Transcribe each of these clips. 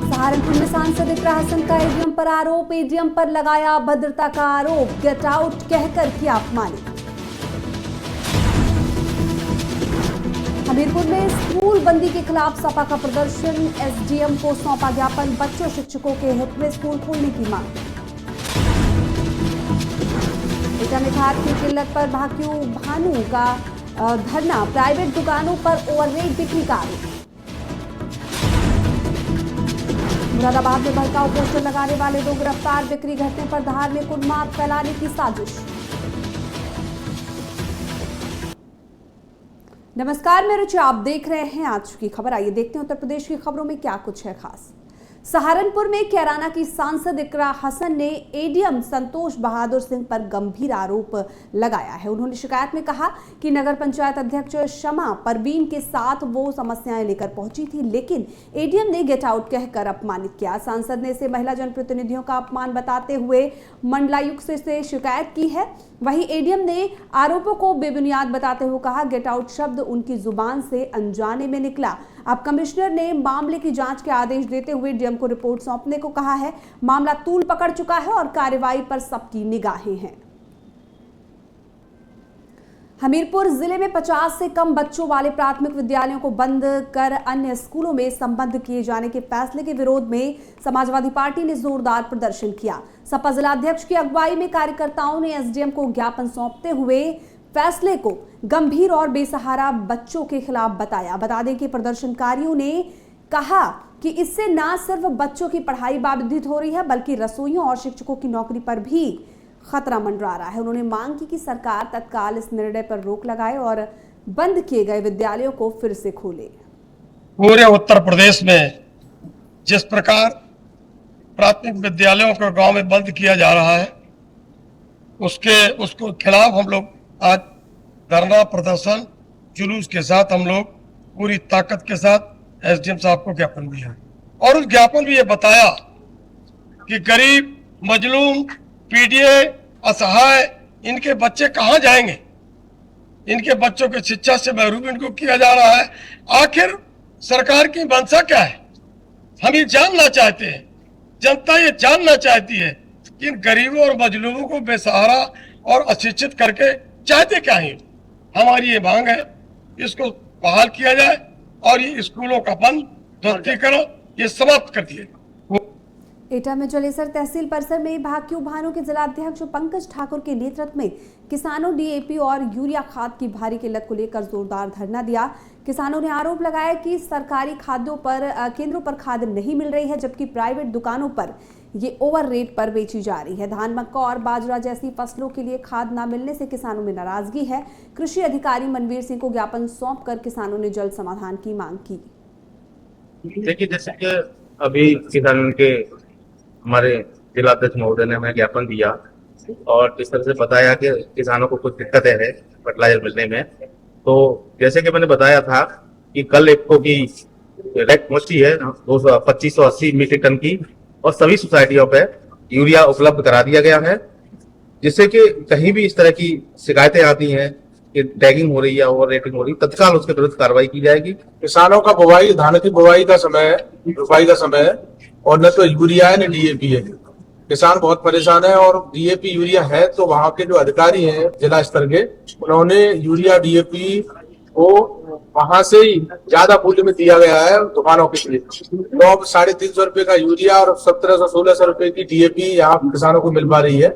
सहारनपुर में सांसद इकरा हसन का एडीएम पर आरोप, एडीएम पर लगाया अभद्रता का आरोप, गेट आउट कहकर किया अपमानित। हमीरपुर में स्कूल बंदी के खिलाफ सपा का प्रदर्शन, एसडीएम को सौंपा ज्ञापन, बच्चों शिक्षकों के हित में स्कूल खोलने की मांग। एटा में खाद की किल्लत पर भाकियू भानु का धरना, प्राइवेट दुकानों पर ओवररेट बिक्री का आरोप। मुरादाबाद में भड़काऊ पोस्टर लगाने वाले 2 गिरफ्तार, बिक्री घटने पर धार्मिक उन्माद फैलाने की साजिश। नमस्कार, मैं रुचि, आप देख रहे हैं आज की खबर। आइए देखते हैं उत्तर प्रदेश की खबरों में क्या कुछ है खास। सहारनपुर में कैराना की सांसद इकरा हसन ने एडीएम संतोष बहादुर सिंह पर गंभीर आरोप लगाया है। उन्होंने शिकायत में कहा कि नगर पंचायत अध्यक्ष शमा परवीन के साथ वो समस्याएं लेकर पहुंची थी, लेकिन एडीएम ने गेट आउट कहकर अपमानित किया। सांसद ने इसे महिला जनप्रतिनिधियों का अपमान बताते हुए मंडलायुक्त से शिकायत की है। वहीं एडीएम ने आरोपों को बेबुनियाद बताते हुए कहा, गेट आउट शब्द उनकी जुबान से अनजाने में निकला। अब कमिश्नर ने मामले की जांच के आदेश देते हुए डीएम को रिपोर्ट सौंपने को कहा है। मामला तूल पकड़ चुका है और कार्रवाई पर सबकी निगाहें हैं। हमीरपुर जिले में 50 से कम बच्चों वाले प्राथमिक विद्यालयों को बंद कर अन्य स्कूलों में संबद्ध किए जाने के फैसले के विरोध में समाजवादी पार्टी ने जोरदार प्रदर्शन किया। सपा जिलाध्यक्ष की अगुवाई में कार्यकर्ताओं ने एसडीएम को ज्ञापन सौंपते हुए फैसले को गंभीर और बेसहारा बच्चों के खिलाफ बताया। बता दें कि प्रदर्शनकारियों ने कहा कि इससे न सिर्फ बच्चों की पढ़ाई बाधित हो रही है, बल्कि रसोइयों और शिक्षकों की नौकरी पर भी खतरा मंडरा रहा है। उन्होंने मांग की कि सरकार तत्काल इस निर्णय पर रोक लगाए और बंद किए गए विद्यालयों को फिर से खोले। पूरे उत्तर प्रदेश में जिस प्रकार प्राथमिक विद्यालयों को गांव में बंद किया जा रहा है, उसको खिलाफ हम लोग आज धरना प्रदर्शन जुलूस के साथ हम लोग पूरी ताकत के साथ एसडीएम साहब को ज्ञापन दिया और उस ज्ञापन में ये बताया कि गरीब, मजलूम, पीडीए, असहाय इनके बच्चे कहाँ जाएंगे। इनके बच्चों की शिक्षा से महरूम इनको किया जा रहा है। आखिर सरकार की मंशा क्या है, हम ये जानना चाहते हैं। जनता ये जानना चाहती है कि इन गरीबों और मजलूमों को बेसहारा और अशिक्षित करके चाहते क्या है। हमारी ये मांग है, इसको बहाल किया जाए और ये स्कूलों का बंद, ध्वस्तीकरण ये समाप्त कर दिए। एटा में जलेसर तहसील परिसर में भाकियू भानु के जिलाध्यक्ष पंकज ठाकुर के नेतृत्व में किसानों डीएपी और यूरिया खाद की भारी किल्लत को लेकर जोरदार धरना दिया। किसानों ने आरोप लगाया कि सरकारी खाद्यों पर केंद्रों पर खाद नहीं मिल रही है, जबकि प्राइवेट दुकानों पर ये ओवर रेट पर बेची जा रही है। धान, मक्का और बाजरा जैसी फसलों के लिए खाद न मिलने से किसानों में नाराजगी है। कृषि अधिकारी मनवीर सिंह को ज्ञापन सौंपकर किसानों ने जल्द समाधान की मांग की। देखिए, जैसे कि अभी किसान के हमारे जिलाध्यक्ष महोदय ने हमें ज्ञापन दिया और इस तरह से बताया कि किसानों को कुछ दिक्कतें हैं फर्टिलाइजर मिलने में। तो जैसे कि मैंने बताया था कि कल इफ्को की रैक पहुंची है 2580 मीट्रिक टन की और सभी सोसाइटियों पे यूरिया उपलब्ध करा दिया गया है, जिससे कि कहीं भी इस तरह की शिकायतें आती हैं कि टैगिंग हो रही है, ओवर रेटिंग हो रही है, तत्काल उसके विरुद्ध कार्रवाई की जाएगी। किसानों का बुवाई, धान की बुवाई का समय है, रुपाई का समय है और न तो यूरिया है न डीएपी है। किसान बहुत परेशान है और डीएपी यूरिया है तो वहां के जो अधिकारी हैं जिला स्तर के, उन्होंने यूरिया डीएपी को वहां से ही ज्यादा मूल्य में दिया गया है दुकानों के लिए। तो अब 350 रुपए का यूरिया और 1700-1600 रुपए की डीएपी यहाँ किसानों को मिल पा रही है।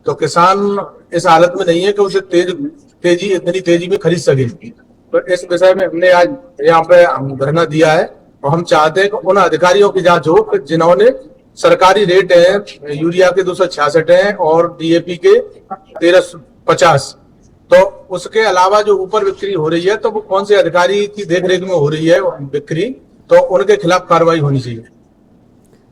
तो किसान इस हालत में नहीं है कि उसे इतनी तेजी में खरीद सके। तो इस विषय में हमने आज यहाँ पे धरना दिया है और हम चाहते हैं कि उन अधिकारियों की जांच हो जिन्होंने सरकारी रेट है यूरिया के 266 है और डीएपी के 1350, तो उसके अलावा जो ऊपर बिक्री हो रही है तो वो कौन से अधिकारी की देखरेख में हो रही है बिक्री, तो उनके खिलाफ कार्रवाई होनी चाहिए।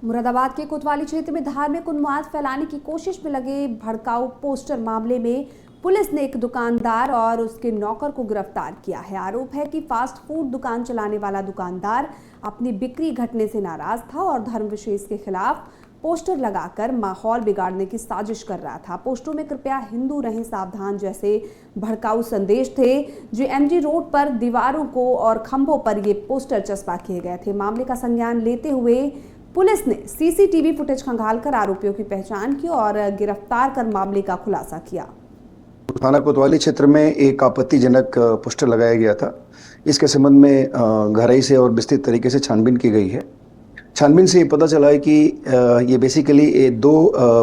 मुरादाबाद के कोतवाली क्षेत्र में धार्मिक उन्माद फैलाने की कोशिश में लगे भड़काऊ पोस्टर मामले में पुलिस ने एक दुकानदार और उसके नौकर को गिरफ्तार किया है। आरोप है कि फास्ट फूड दुकान चलाने वाला दुकानदार अपनी बिक्री घटने से नाराज था और धर्म विशेष के खिलाफ पोस्टर लगाकर माहौल बिगाड़ने की साजिश कर रहा था। पोस्टरों में कृपया हिंदू रहें सावधान जैसे भड़काऊ संदेश थे। जेएमजी रोड पर दीवारों को और खंभों पर ये पोस्टर चस्पा किए गए थे। मामले का संज्ञान लेते हुए पुलिस ने सीसीटीवी फुटेज खंगालकर आरोपियों की पहचान की और गिरफ्तार कर मामले का खुलासा किया। थाना कोतवाली क्षेत्र में एक आपत्तिजनक पोस्टर लगाया गया था। इसके संबंध में गहराई से और विस्तृत तरीके से छानबीन की गई है। छानबीन से ये पता चला है कि ये बेसिकली दो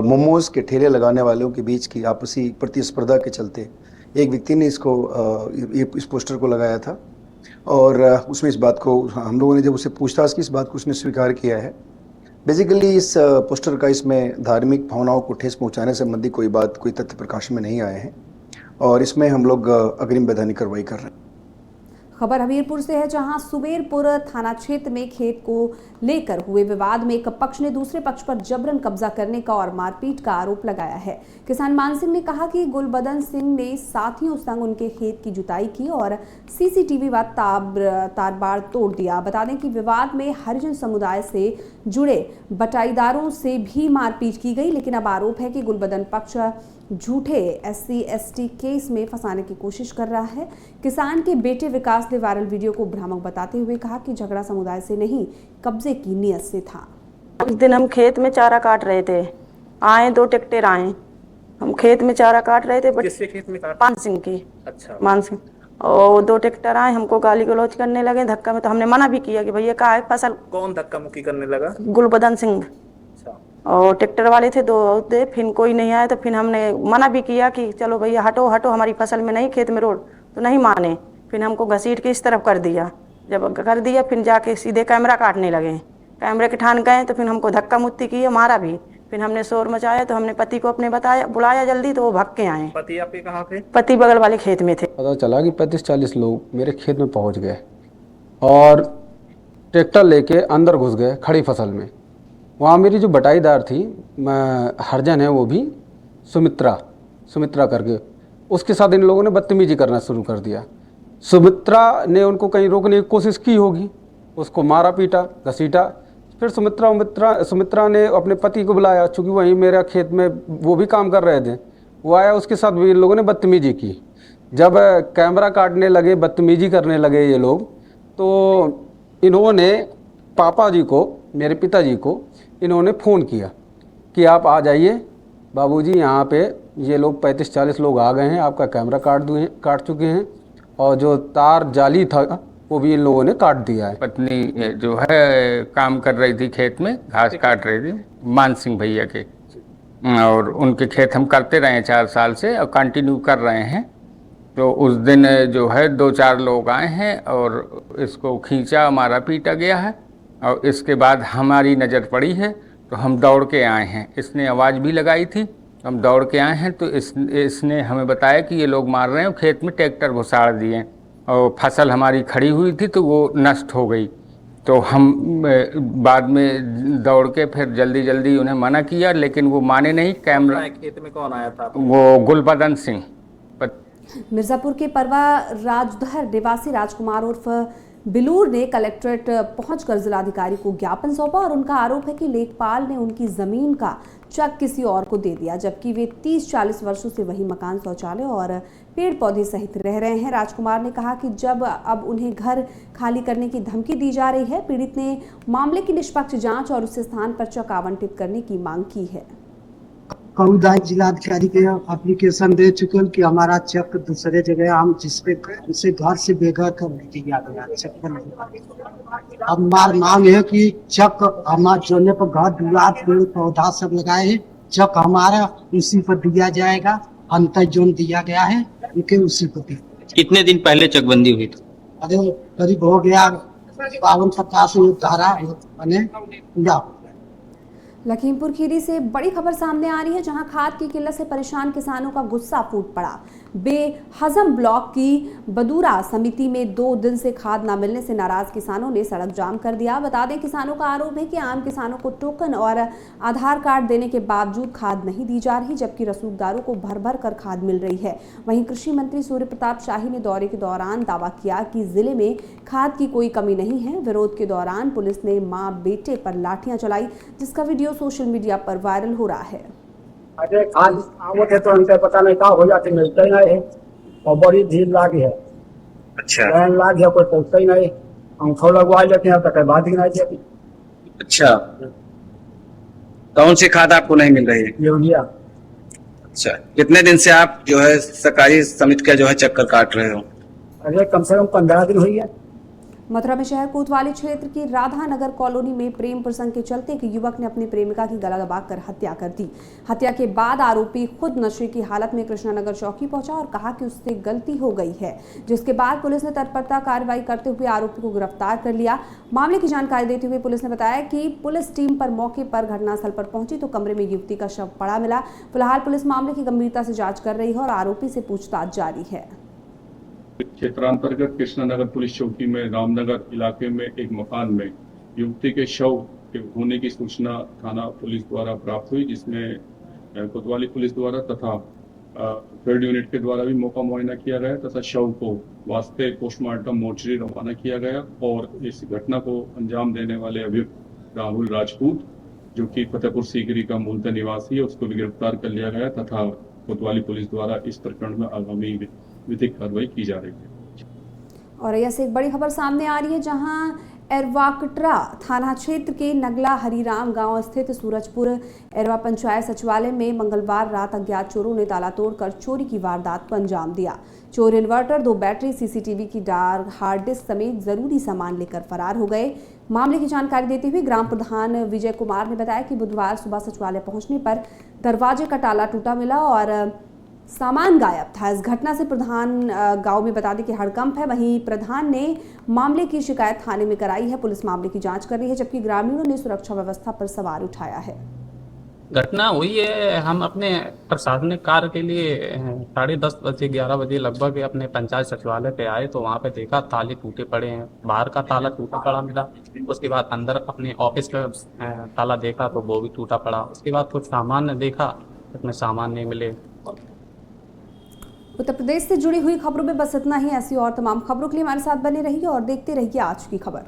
मोमोज के ठेले लगाने वालों के बीच की आपसी प्रतिस्पर्धा के चलते एक व्यक्ति ने इस पोस्टर को लगाया था और उसमें इस बात को हम लोगों ने जब उससे पूछताछ की, इस बात को उसने स्वीकार किया है। बेसिकली इस पोस्टर का इसमें धार्मिक भावनाओं को ठेस पहुंचाने संबंधी कोई तथ्य प्रकाश में नहीं आए हैं और इसमें हम लोग अग्रिम वैधानिक कार्रवाई कर रहे हैं। खबर हमीरपुर से है, जहां सुबेरपुर थाना क्षेत्र में खेत को लेकर हुए विवाद में एक पक्ष ने दूसरे पक्ष पर जबरन कब्जा करने का और मारपीट का आरोप लगाया है। किसान मान सिंह ने कहा कि गुलबदन सिंह ने साथियों संग उनके खेत की जुताई की और सीसीटीवी व तारबाड़ तोड़ दिया। बता दें कि विवाद में हरिजन समुदाय से जुड़े बटाईदारों से भी मारपीट की गई, लेकिन अब आरोप है कि गुलबदन पक्ष झूठे SC/ST केस में फंसाने की कोशिश कर रहा है। किसान के बेटे विकास ने वायरल वीडियो को भ्रामक बताते हुए कहा कि झगड़ा समुदाय से नहीं, कब्जे की नीयत से था। उस दिन हम खेत में चारा काट रहे थे, आए 2 ट्रैक्टर आए, हम खेत में चारा काट रहे थे। किसके खेत में काट? मान सिंह की। अच्छा। मान सिंह और 2 ट्रैक्टर आए, हमको गाली गलौज करने लगे धक्का में। तो हमने मना भी किया कि भैया का है फसल। कौन धक्का मुक्की करने लगा? गुलबदन सिंह। और ट्रैक्टर वाले थे 2 थे, फिर कोई नहीं आया तो फिर हमने मना भी किया कि चलो भैया हटो हटो, हमारी फसल में नहीं, खेत में रोड, तो नहीं माने। फिर हमको घसीट के इस तरफ कर दिया। जब कर दिया फिर जाके सीधे कैमरा काटने लगे। कैमरे के ठान गए तो फिर हमको धक्का मुक्की किया, मारा भी। फिर हमने शोर मचाया तो हमने पति को अपने बुलाया जल्दी, तो वो भाग के आए। पति आपके कहाँ थे? पति बगल वाले खेत में थे। पता चला कि 35-40 लोग मेरे खेत में पहुंच गए और ट्रैक्टर लेके अंदर घुस गए खड़ी फसल में। वहाँ मेरी जो बटाईदार थी, हरजन है वो भी, सुमित्रा करके, उसके साथ इन लोगों ने बदतमीजी करना शुरू कर दिया। सुमित्रा ने उनको कहीं रोकने की कोशिश की होगी, उसको मारा पीटा घसीटा। फिर सुमित्रा ने अपने पति को बुलाया, चूँकि वहीं मेरा खेत में वो भी काम कर रहे थे, वो आया, उसके साथ भी इन लोगों ने बदतमीजी की। जब कैमरा काटने लगे, बदतमीजी करने लगे ये लोग, तो इन्होंने पापा जी को, मेरे पिताजी को इन्होंने फ़ोन किया कि आप आ जाइए बाबूजी, यहाँ पे ये लोग 35-40 लोग आ गए हैं, आपका कैमरा काट चुके हैं और जो तार जाली था वो भी इन लोगों ने काट दिया है। पत्नी जो है काम कर रही थी खेत में, घास काट रही थी, मान सिंह भैया के, और उनके खेत हम करते रहे 4 साल से और कंटिन्यू कर रहे हैं। तो उस दिन जो है 2-4 लोग आए हैं और इसको खींचा, मारा पीटा गया है और इसके बाद हमारी नज़र पड़ी है तो हम दौड़ के आए हैं। इसने आवाज़ भी लगाई थी, हम दौड़ के आए हैं तो इसने हमें बताया कि ये लोग मार रहे हैं, खेत में ट्रैक्टर घुसाड़ दिए और फसल हमारी खड़ी हुई थी तो वो नष्ट हो गई। तो हम बाद में दौड़ के फिर जल्दी जल्दी उन्हें मना किया, लेकिन वो माने नहीं। कैमरा खेत में कौन आया था? वो गुलबदन सिंह। मिर्जापुर के परवा राजधर निवासी राजकुमार उर्फ बिलूर ने कलेक्ट्रेट पहुंचकर जिलाधिकारी को ज्ञापन सौंपा और उनका आरोप है कि लेखपाल ने उनकी जमीन का चेक किसी और को दे दिया, जबकि वे 30-40 वर्षों से वही मकान, शौचालय और पेड़ पौधे सहित रह रहे हैं। राजकुमार ने कहा कि जब अब उन्हें घर खाली करने की धमकी दी जा रही है, पीड़ित ने मामले की निष्पक्ष जांच और उस स्थान पर चेक आवंटित करने की मांग की है। कौदाई जिलाधिकारी के एप्लीकेशन दे चुके हैं कि हमारा चेक दूसरे जगह हम जिसपे उसे घर से बेघर कर दिया गया चेक। अब हमारी मांग है कि चेक हमारे जोने पर घर दुआर पेड़ पौधा सब लगाए हैं, चेक हमारा उसी पर दिया जाएगा। अंतर जोन दिया गया है उनके उसी पर दिया। कितने दिन पहले चकबंदी हुई थी? अरे करीब हो गया 52-50 धारा बने पूरा। लखीमपुर खीरी से बड़ी खबर सामने आ रही है, जहां खाद की किल्लत से परेशान किसानों का गुस्सा फूट पड़ा। बेहजम ब्लॉक की बदूरा समिति में 2 दिन से खाद न मिलने से नाराज किसानों ने सड़क जाम कर दिया। बता दें, किसानों का आरोप है कि आम किसानों को टोकन और आधार कार्ड देने के बावजूद खाद नहीं दी जा रही, जबकि रसूखदारों को भर भर कर खाद मिल रही है। वहीं कृषि मंत्री सूर्य प्रताप शाही ने दौरे के दौरान दावा किया कि जिले में खाद की कोई कमी नहीं है। विरोध के दौरान पुलिस ने मां बेटे पर लाठियां चलाई, जिसका वीडियो सोशल मीडिया पर वायरल हो रहा है। अरे आज आवत है तो हमको पता नहीं क्या हो जाते, मिलते ही नहीं है और बड़ी भीड़ लागी है। अच्छा लाइन लागी है, कोई पहुंचता ही नहीं। अंगूठा लगवा लेते हैं तो बात ही नहीं देती। अच्छा, कौन सी खाद आपको नहीं मिल रही है? यूरिया। अच्छा, कितने दिन से आप जो है सरकारी समिति का जो है चक्कर काट रहे हो? अरे कम से कम 15 दिन हुई है। मथुरा में शहर कोतवाली क्षेत्र की राधा नगर कॉलोनी में प्रेम प्रसंग के चलते एक युवक ने अपनी प्रेमिका की गला दबाकर हत्या कर दी। हत्या के बाद आरोपी खुद नशे की हालत में कृष्णानगर चौकी पहुंचा और कहा कि उससे गलती हो गई है, जिसके बाद पुलिस ने तत्परता कार्रवाई करते हुए आरोपी को गिरफ्तार कर लिया। मामले की जानकारी देते हुए पुलिस ने बताया कि पुलिस टीम पर मौके पर घटनास्थल पर पहुंची तो कमरे में युवती का शव पड़ा मिला। फिलहाल पुलिस मामले की गंभीरता से जाँच कर रही है और आरोपी से पूछताछ जारी है। क्षेत्रांतर्गत कृष्णानगर पुलिस चौकी में रामनगर इलाके में एक मकान में युवती के शव के होने की सूचना थाना पुलिस द्वारा प्राप्त हुई, जिसमें कोतवाली पुलिस द्वारा तथा फील्ड यूनिट के द्वारा भी मौका मुआयना किया गया तथा शव को वास्ते पोस्टमार्टम मोर्चरी रवाना किया गया। और इस घटना को अंजाम देने वाले अभियुक्त राहुल राजपूत, जो कि फतेहपुर सीकरी का मूलतः निवासी है, उसको भी गिरफ्तार कर लिया गया तथा कोतवाली पुलिस द्वारा इस प्रकरण में आगामी विधिक कार्रवाई की जा रही है। और ऐसे एक बड़ी खबर सामने आ रही है, जहां एरवाकट्रा थाना क्षेत्र के नगला हरिराम गांव स्थित सूरजपुर एरवा पंचायत सचिवालय में मंगलवार रात अज्ञात चोरों ने ताला तोड़कर चोरी की वारदात को अंजाम दिया। चोर इन्वर्टर, 2 बैटरी, सीसीटीवी की हार्ड डिस्क समेत जरूरी सामान लेकर फरार हो गए। मामले की जानकारी देते हुए ग्राम प्रधान विजय कुमार ने बताया कि बुधवार सुबह सचिवालय पहुंचने पर दरवाजे का ताला टूटा मिला और सामान गायब था। इस घटना से प्रधान गांव में बता दें कि हड़कंप है। वहीं प्रधान ने मामले की शिकायत थाने में कराई है। पुलिस मामले की जांच कर रही है, जबकि ग्रामीणों ने सुरक्षा व्यवस्था पर सवाल उठाया है। घटना हुई है, हम अपने प्रशासनिक कार्य के लिए 10:30 बजे 11 बजे लगभग अपने पंचायत सचिवालय पे आए तो वहाँ पे देखा ताले टूटे पड़े हैं। बाहर का ताला टूटा पड़ा मिला, उसके बाद अंदर अपने ऑफिस का ताला देखा तो वो भी टूटा पड़ा। उसके बाद कुछ सामान देखा, उसमें सामान नहीं मिले। उत्तर प्रदेश से जुड़ी हुई खबरों में बस इतना ही। ऐसी और तमाम खबरों के लिए हमारे साथ बने रहिए और देखते रहिए आज की खबर।